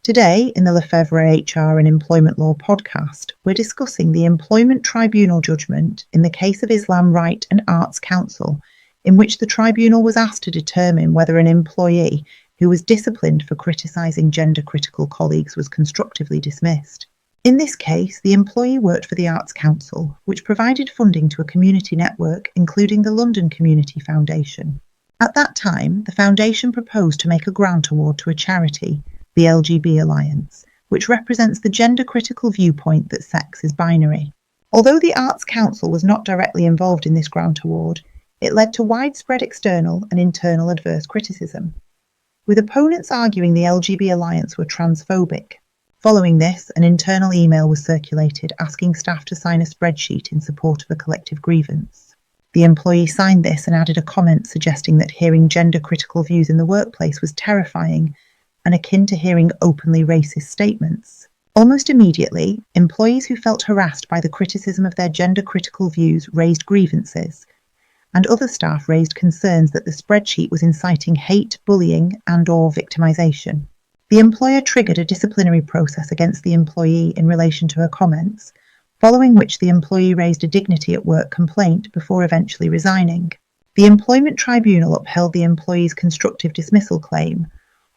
Today, in the Lefevre HR and Employment Law podcast, we're discussing the Employment Tribunal judgment in the case of Islam-Wright and Arts Council, in which the tribunal was asked to determine whether an employee who was disciplined for criticising gender-critical colleagues was constructively dismissed. In this case, the employee worked for the Arts Council, which provided funding to a community network, including the London Community Foundation. At that time, the foundation proposed to make a grant award to a charity, the LGB Alliance, which represents the gender-critical viewpoint that sex is binary. Although the Arts Council was not directly involved in this grant award, it led to widespread external and internal adverse criticism, with opponents arguing the LGB Alliance were transphobic. Following this, an internal email was circulated asking staff to sign a spreadsheet in support of a collective grievance. The employee signed this and added a comment suggesting that hearing gender-critical views in the workplace was terrifying and akin to hearing openly racist statements. Almost immediately, employees who felt harassed by the criticism of their gender-critical views raised grievances, and other staff raised concerns that the spreadsheet was inciting hate, bullying, and/or victimization. The employer triggered a disciplinary process against the employee in relation to her comments, following which the employee raised a dignity at work complaint before eventually resigning. The Employment Tribunal upheld the employee's constructive dismissal claim,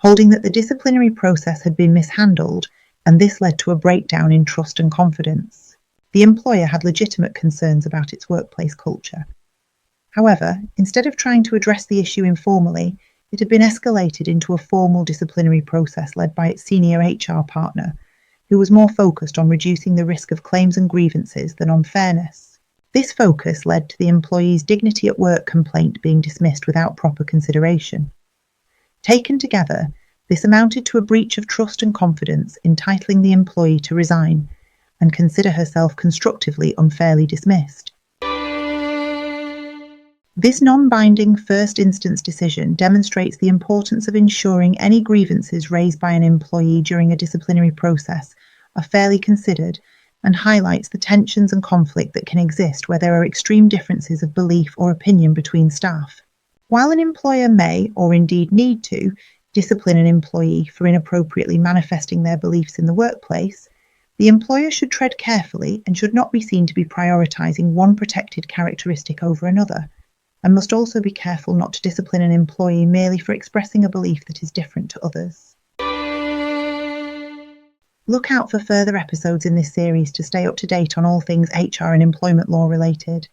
holding that the disciplinary process had been mishandled, and this led to a breakdown in trust and confidence. The employer had legitimate concerns about its workplace culture. However, instead of trying to address the issue informally, it had been escalated into a formal disciplinary process led by its senior HR partner, who was more focused on reducing the risk of claims and grievances than on fairness. This focus led to the employee's dignity at work complaint being dismissed without proper consideration. Taken together, this amounted to a breach of trust and confidence, entitling the employee to resign and consider herself constructively unfairly dismissed. This non-binding first instance decision demonstrates the importance of ensuring any grievances raised by an employee during a disciplinary process are fairly considered, and highlights the tensions and conflict that can exist where there are extreme differences of belief or opinion between staff. While an employer may, or indeed need to, discipline an employee for inappropriately manifesting their beliefs in the workplace, the employer should tread carefully and should not be seen to be prioritising one protected characteristic over another, and must also be careful not to discipline an employee merely for expressing a belief that is different to others. Look out for further episodes in this series to stay up to date on all things HR and employment law related.